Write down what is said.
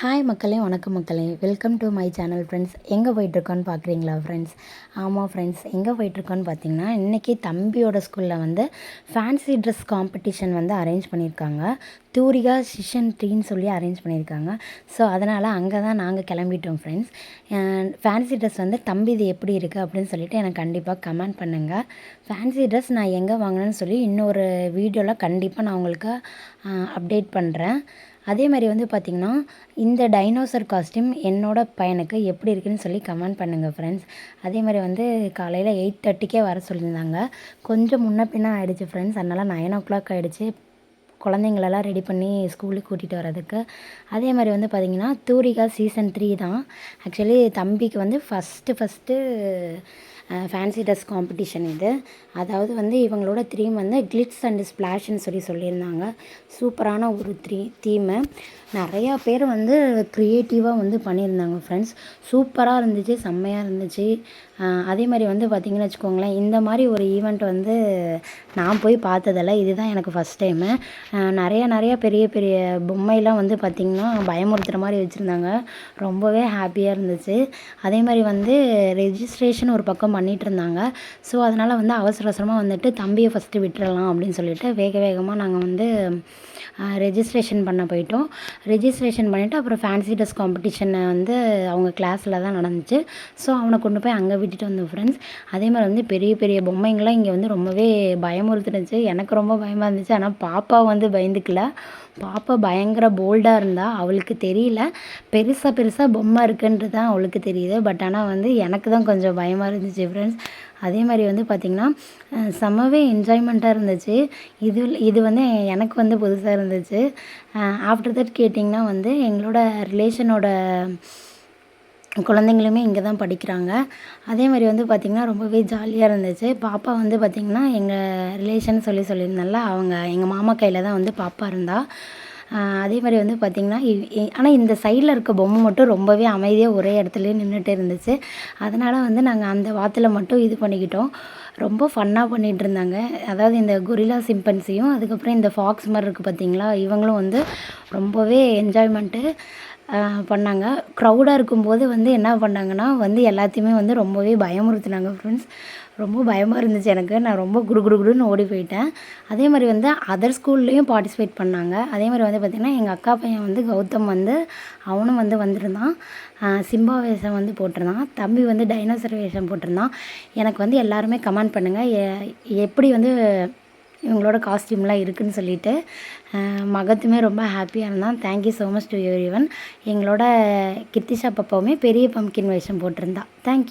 Hi மக்களே, வணக்கம் மக்களே. Welcome to my channel friends. எங்கே போயிட்டுருக்கோன்னு பார்க்குறீங்களா ஃப்ரெண்ட்ஸ்? ஆமாம் ஃப்ரெண்ட்ஸ், எங்கே போயிட்டுருக்கோன்னு பார்த்தீங்கன்னா, இன்றைக்கி தம்பியோட ஸ்கூலில் வந்து ஃபேன்சி ட்ரெஸ் காம்படிஷன் வந்து அரேஞ்ச் பண்ணியிருக்காங்க. தூரிகா செஷன் 3ன்னு சொல்லி அரேஞ்ச் பண்ணியிருக்காங்க. ஸோ அதனால் அங்கே தான் நாங்கள் கிளம்பிட்டோம் ஃப்ரெண்ட்ஸ். ஃபேன்சி ட்ரெஸ் வந்து தம்பி இது எப்படி இருக்குது அப்படின்னு சொல்லிவிட்டு எனக்கு கண்டிப்பாக கமெண்ட் பண்ணுங்கள். ஃபேன்சி ட்ரெஸ் நான் எங்கே வாங்கினேன்னு சொல்லி இன்னொரு வீடியோவில் கண்டிப்பாக நான் உங்களுக்கு அப்டேட் பண்ணுறேன். அதே மாதிரி வந்து பார்த்திங்கன்னா, இந்த டைனோசர் காஸ்ட்யூம் என்னோடய பையனுக்கு எப்படி இருக்குதுன்னு சொல்லி கமெண்ட் பண்ணுங்கள் ஃப்ரெண்ட்ஸ். அதே மாதிரி வந்து காலையில் 8:30க்கே வர சொல்லியிருந்தாங்க. கொஞ்சம் முன்ன பின்ன ஆகிடுச்சு ஃப்ரெண்ட்ஸ். அதனால் 9 ஆகிடுச்சு குழந்தைங்களெல்லாம் ரெடி பண்ணி ஸ்கூலுக்கு கூட்டிகிட்டு வரதுக்கு. அதே மாதிரி வந்து பார்த்திங்கன்னா, தூரிகா சீசன் 3 தான். ஆக்சுவலி தம்பிக்கு வந்து ஃபஸ்ட்டு ஃபேன்சி ட்ரெஸ் காம்படிஷன் இது. அதாவது வந்து இவங்களோட தீம் வந்து கிளிட்ஸ் அண்ட் ஸ்ப்ளாஷ்ன்னு சொல்லியிருந்தாங்க. சூப்பரான ஒரு தீமு. நிறையா பேர் வந்து க்ரியேட்டிவாக வந்து பண்ணியிருந்தாங்க ஃப்ரெண்ட்ஸ். சூப்பராக இருந்துச்சு, செம்மையாக இருந்துச்சு. அதே மாதிரி வந்து பார்த்திங்கன்னு வச்சுக்கோங்களேன், இந்த மாதிரி ஒரு ஈவெண்ட் வந்து நான் போய் பார்த்ததில்ல. இதுதான் எனக்கு ஃபஸ்ட் டைமு. நிறையா பெரிய பெரிய பொம்மைலாம் வந்து பார்த்திங்கன்னா பயமுறுத்துகிற மாதிரி வச்சுருந்தாங்க. ரொம்பவே ஹாப்பியாக இருந்துச்சு. அதே மாதிரி வந்து ரெஜிஸ்ட்ரேஷன் ஒரு பக்கம் பண்ணிகிட்ருந்தாங்க. ஸோ அதனால் வந்து அவசரமாக வந்துட்டு தம்பியை ஃபஸ்ட்டு விட்டுறலாம் அப்படின்னு சொல்லிட்டு வேகமாக நாங்கள் வந்து ரெஜிஸ்ட்ரேஷன் பண்ண போயிட்டோம். ரெஜிஸ்ட்ரேஷன் பண்ணிவிட்டு அப்புறம் ஃபேன்சி ட்ரெஸ் காம்படிஷனை வந்து அவங்க கிளாஸில் தான் நடந்துச்சு. ஸோ அவனை கொண்டு போய் அங்கே விட்டுட்டு வந்தோம் ஃப்ரெண்ட்ஸ். அதே மாதிரி வந்து பெரிய பெரிய பொம்மைங்கள்லாம் இங்கே வந்து ரொம்பவே பயமுறுத்துனுச்சு. எனக்கு ரொம்ப பயமாக இருந்துச்சு. ஆனால் பாப்பா வந்து பயந்துக்கல. பாப்பா பயங்கர போல்டாக இருந்தா. அவளுக்கு தெரியல பெருசாக பொம்மை இருக்குன்றது தான் அவளுக்கு தெரியுது. பட் ஆனால் வந்து எனக்கு தான் கொஞ்சம் பயமாக இருந்துச்சு ஃப்ரெண்ட்ஸ். அதே மாதிரி வந்து பார்த்திங்கன்னா, செம்மவே என்ஜாய்மெண்ட்டாக இருந்துச்சு. இது வந்து எனக்கு வந்து புதுசாக இருந்துச்சு. ஆஃப்டர் தட் கேட்டிங்கன்னா வந்து எங்களோட ரிலேஷனோட குழந்தைங்களுமே இங்கே தான் படிக்கிறாங்க. அதே மாதிரி வந்து பார்த்திங்கன்னா ரொம்பவே ஜாலியாக இருந்துச்சு. பாப்பா வந்து பார்த்திங்கன்னா எங்கள் ரிலேஷன் சொல்லியிருந்தேன்ல, எங்கள் மாமா கையில் தான் வந்து பாப்பா இருந்தா. அதே மாதிரி வந்து பார்த்திங்கன்னா ஆனால் இந்த சைடில் இருக்க பொம்மை மட்டும் ரொம்பவே அமைதியாக ஒரே இடத்துலையே நின்றுட்டு இருந்துச்சு. அதனால் வந்து நாங்கள் அந்த வாத்தில் மட்டும் இது பண்ணிக்கிட்டோம். ரொம்ப ஃபன்னாக பண்ணிகிட்டு இருந்தாங்க. அதாவது இந்த கொரில்லா சிம்பன்சியும் அதுக்கப்புறம் இந்த ஃபாக்ஸ் மாதிரி இருக்குது பார்த்திங்களா, இவங்களும் வந்து ரொம்பவே என்ஜாய்மெண்ட்டு பண்ணாங்க. க்ரௌடாக இருக்கும்போது வந்து என்ன பண்ணாங்கன்னா வந்து எல்லாத்தையுமே வந்து ரொம்பவே பயமுறுத்துனாங்க ஃப்ரெண்ட்ஸ். ரொம்ப பயமாக இருந்துச்சு எனக்கு. நான் ரொம்ப குடுன்னு ஓடி போயிட்டேன். அதே மாதிரி வந்து அதர் ஸ்கூல்லேயும் பார்ட்டிசிபேட் பண்ணாங்க. அதே மாதிரி வந்து பார்த்திங்கன்னா, எங்கள் அக்கா பையன் வந்து கௌதம் வந்து அவனும் வந்து வந்திருந்தான். சிம்பா வேஷம் வந்து போட்டிருந்தான். தம்பி வந்து டைனோசர் வேஷம் போட்டிருந்தான். எனக்கு வந்து எல்லாருமே கமெண்ட் பண்ணுங்கள் எப்படி வந்து இவங்களோட காஸ்டியூம்லாம் இருக்குதுன்னு சொல்லிட்டு. மகத்துமே ரொம்ப ஹாப்பியாக இருந்தான். Thank you so much to every one. எங்களோட கிர்த்திஷா பாப்பாவுமே பெரிய பம்கின் வேஷம் போட்டிருந்தா. தேங்க்யூ.